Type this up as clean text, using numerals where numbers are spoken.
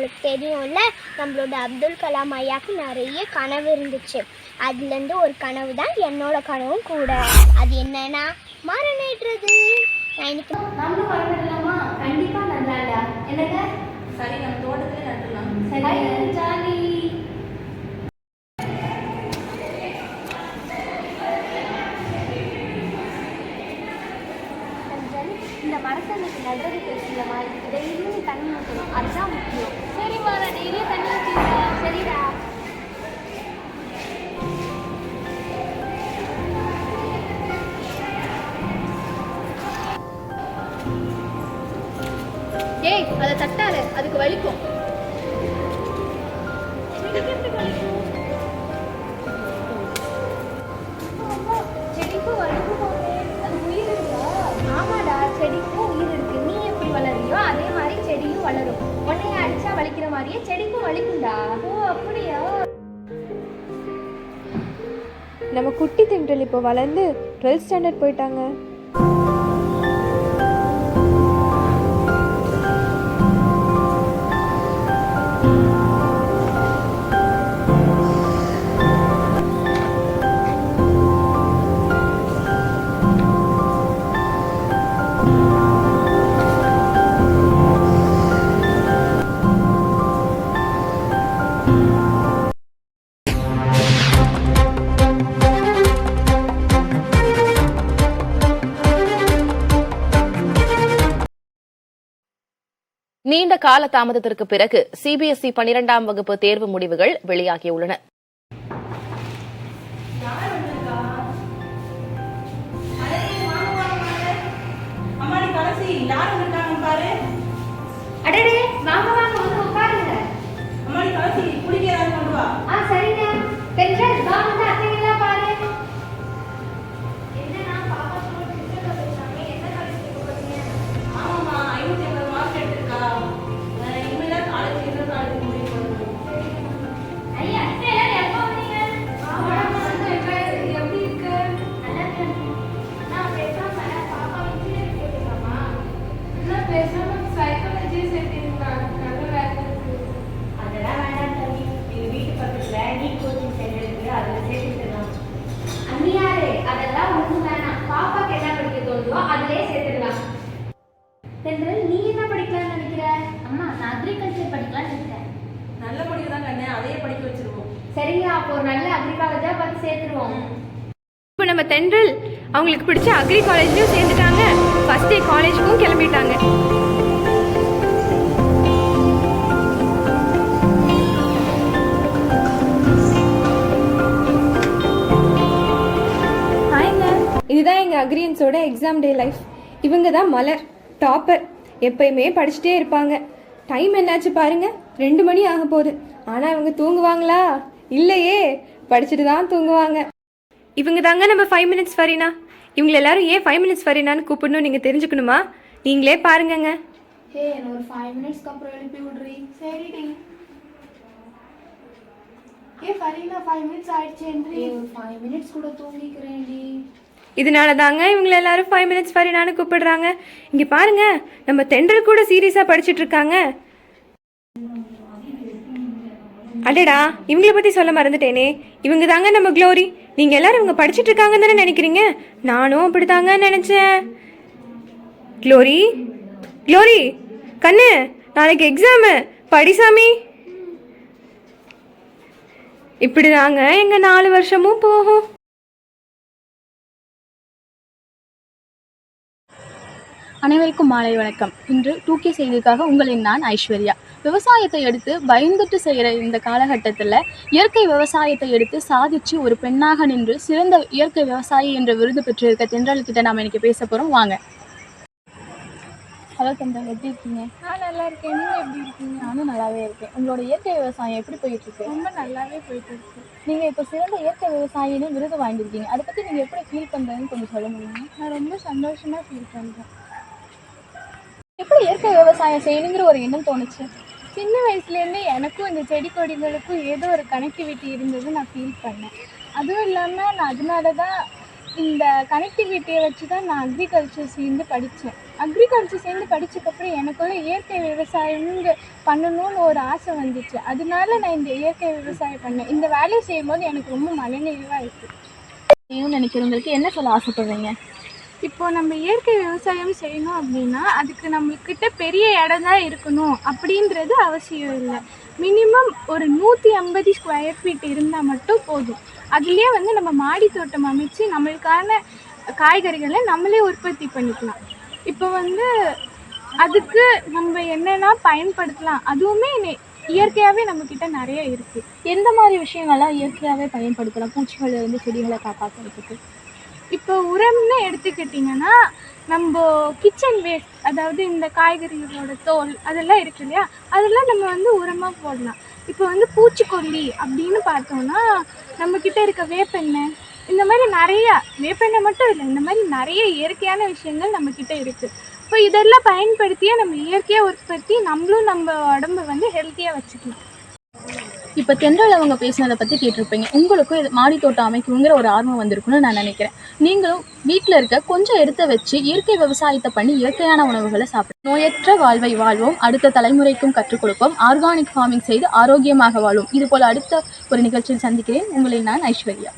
உங்களுக்கு தெரியும்ல, நம்மளோட அப்துல் கலாம் ஐயாவுக்கு நிறைய கனவு இருந்துச்சு. அதுலேருந்து ஒரு கனவு தான் என்னோட கனவும் கூட. அது என்னன்னா மரம் நடுறது. நான் இன்னைக்கு நம்மளும் மரம் நடலாமா? கண்டிப்பாக நல்லாடா. என்னங்க? சரி, நம்ம தோட்டத்திலே நட்டுலாம். சரி ஜாலி. இந்த மரத்தை இன்னைக்கு நடுறது பேசலமா, டெய்லியும் நீ தண்ணி ஊற்றணும், அதுதான் முக்கியம். சரிம்மா, நான் டெய்லியும் தண்ணி ஊற்றிடுறேன். சரிடா. ஏய், அதை தட்டாரு, அதுக்கு வலிக்கும். செடிக்கும் வலிக்கும். அது உயிர் இருக்கா? ஆமாடா, செடிக்கும் உயிர் இருக்கு. நீ எப்படி வளரியோ அதே மாதிரி செடியும் வளரும். உன்னைய அடிச்சா வலிக்கிற மாதிரியே செடிக்கும் வலிக்கும்டா. ஓ அப்படியா? நம்ம குட்டி தென்றல் இப்போ வளர்ந்து 12th ஸ்டாண்டர்ட் போயிட்டாங்க. நீண்ட கால தாமதத்திற்கு பிறகு சிபிஎஸ்இ 12ஆம் வகுப்பு தேர்வு முடிவுகள் வெளியாகியுள்ளன. நீ என்ன படிக்கலாம்னு நினைக்கிற? அம்மா, நான் அக்ரிகல்ச்சர் படிக்கலாம்னு நினைக்கிறேன். நல்ல முடிவு தான் கண்ணே, அதையே படிக்க வச்சிருவோம். சரியா, அப்போ ஒரு நல்ல அக்ரி காலேஜா பார்த்து சேர்த்துருவோம். இப்போ நம்ம தென்றல் அவங்களுக்கு பிடிச்ச அக்ரி காலேஜ்லையும் சேர்ந்துட்டாங்க. ஃபர்ஸ்ட் டே காலேஜுக்கும் கிளம்பிட்டாங்க. இதுதான் எங்கள் அக்ரியன்ஸோட எக்ஸாம் டே லைஃப். இவங்க தான் மலர், டாப்பர். எப்பயுமே படிச்சுட்டே இருப்பாங்க. டைம் என்னாச்சு பாருங்க, 2 மணி ஆக போகுது. ஆனால் இவங்க தூங்குவாங்களா? இல்லையே, படிச்சுட்டு தான் தூங்குவாங்க. இவங்க தாங்க நம்ம 5 மினிட்ஸ் ஃபரீனா. இவங்க எல்லாரும் ஏன் 5 மினிட்ஸ் ஃபரீனான்னு கூப்பிடணும் நீங்கள் தெரிஞ்சுக்கணுமா? நீங்களே பாருங்கங்க. என்ன ஒரு 5 மினிட்ஸ்க்கு அப்புறம் எழுப்பி விடுறீ? சரிடி. ஃபரீனா 5 மினிட்ஸ் ஆயிடுச்சு. ஒரு 5 மினிட்ஸ் கூட தூங்கிக்கிறேன்டி. இதனால தாங்க இவங்களை எல்லாரும் 5 மினிட்ஸ் ஃபரீனான்னு கூப்பிடுறாங்க. இங்கே பாருங்க, நம்ம தென்றல் கூட சீரியஸாக படிச்சுட்டு இருக்காங்க. அடடா, இவங்கள பற்றி சொல்ல மறந்துட்டேனே. இவங்க தாங்க நம்ம க்ளோரி. நீங்கள் எல்லாரும் இவங்க படிச்சுட்டு இருக்காங்கன்னு தானே நினைக்கிறீங்க? நானும் அப்படி தாங்க நினச்சேன். க்ளோரி, க்ளோரி கண்ணு, நாளைக்கு எக்ஸாமு, படிசாமி. இப்படி தாங்க எங்கள் 4 வருஷமும் போகும். அனைவருக்கும் மாலை வணக்கம். இன்று 2K செய்திக்காக உங்களின் நான் ஐஸ்வர்யா. விவசாயத்தை எடுத்து பயந்துட்டு செய்கிற இந்த காலகட்டத்தில் இயற்கை விவசாயத்தை எடுத்து சாதிச்சு ஒரு பெண்ணாக நின்று சிறந்த இயற்கை விவசாயி என்ற விருது பெற்றிருக்க தென்றல்கிட்ட நாம் இன்னைக்கு பேச போகிறோம். வாங்க. ஹலோ தென்றல், எப்படி இருக்கீங்க? நான் நல்லா இருக்கேன். நீங்கள் எப்படி இருக்கீங்க? நானும் நல்லாவே இருக்கேன். உங்களோட இயற்கை விவசாயம் எப்படி போயிட்டு இருக்கு? ரொம்ப நல்லாவே போயிட்டு இருக்கு. நீங்கள் இப்போ சிறந்த இயற்கை விவசாயின்னு விருது வாங்கியிருக்கீங்க. அதை பற்றி நீங்கள் எப்படி ஃபீல் பண்ணுறதுன்னு கொஞ்சம் சொல்ல முடியுமா? நான் ரொம்ப சந்தோஷமாக ஃபீல் பண்ணுறேன். எப்படி இயற்கை விவசாயம் செய்யணுங்கிற ஒரு எண்ணம் தோணுச்சு? சின்ன வயசுலேருந்தே எனக்கும் இந்த செடி கொடிகளுக்கும் ஏதோ ஒரு கனெக்டிவிட்டி இருந்தது நான் ஃபீல் பண்ணேன். அதுவும் இல்லாமல் நான் அதனால தான் இந்த கனெக்டிவிட்டியை வச்சு தான் நான் அக்ரிகல்ச்சர் சேர்ந்து படித்தேன். அக்ரிகல்ச்சர் சேர்ந்து படித்ததுக்கப்புறம் எனக்குள்ள இயற்கை விவசாயம் பண்ணணும்னு ஒரு ஆசை வந்துச்சு. அதனால நான் இந்த இயற்கை விவசாயம் பண்ணேன். இந்த வேலையை செய்யும்போது எனக்கு ரொம்ப மனநிறைவாக இருக்குது. நினைக்கிறவங்களுக்கு என்ன சொல்ல ஆசைப்படுறீங்க? இப்போ நம்ம இயற்கை விவசாயம் செய்யணும் அப்படின்னா அதுக்கு நம்மக்கிட்ட பெரிய இடம் தான் இருக்கணும் அப்படின்றது அவசியம் இல்லை. மினிமம் ஒரு 150 ஸ்கொயர் ஃபீட் இருந்தால் மட்டும் போதும். அதுலேயே வந்து நம்ம மாடி தோட்டம் அமைச்சு நம்மளுக்கான காய்கறிகளை நம்மளே உற்பத்தி பண்ணிக்கலாம். இப்போ வந்து அதுக்கு நம்ம என்னென்னா பயன்படுத்தலாம், அதுவுமே இயற்கையாகவே நம்மக்கிட்ட நிறைய இருக்குது. எந்த மாதிரி விஷயங்கள்லாம் இயற்கையாகவே பயன்படுத்தலாம் பூச்சிகள் இருந்து செடிகளை காப்பாற்றுறதுக்கு? இப்போ உரம்னு எடுத்துக்கிட்டிங்கன்னா நம்ம கிச்சன் வேஸ்ட், அதாவது இந்த காய்கறிகளோட தோல் அதெல்லாம் இருக்கு இல்லையா, அதெல்லாம் நம்ம வந்து உரமாக போடலாம். இப்போ வந்து பூச்சிக்கொல்லி அப்படின்னு பார்த்தோம்னா நம்மக்கிட்ட இருக்க வேப்பெண்ணெய், இந்த மாதிரி நிறையா, வேப்பெண்ணெய் மட்டும் இல்லை, இந்த மாதிரி நிறைய இயற்கையான விஷயங்கள் நம்மக்கிட்ட இருக்குது. இப்போ இதெல்லாம் பயன்படுத்தியே நம்ம இயற்கையாக உற்பத்தி நம்மளும் நம்ம உடம்பை வந்து ஹெல்த்தியாக வச்சுக்கலாம். இப்போ தென்றல் அவங்க பேசினதை பற்றி கேட்டிருப்பீங்க. உங்களுக்கும் இது மாடி தோட்டம் அமைக்கணுங்கிற ஒரு ஆர்வம் வந்திருக்குன்னு நான் நினைக்கிறேன். நீங்களும் வீட்டில் இருக்க கொஞ்சம் எடுத்து வச்சு இயற்கை விவசாயத்தை பண்ணி இயற்கையான உணவுகளை சாப்பிடும். நோயற்ற வாழ்வை வாழ்வோம், அடுத்த தலைமுறைக்கும் கற்றுக் கொடுப்போம், ஆர்கானிக் ஃபார்மிங் செய்து ஆரோக்கியமாக வாழ்வோம். இது போல் அடுத்த ஒரு நிகழ்ச்சியில் சந்திக்கிறேன். உங்களை நான் ஐஸ்வர்யா.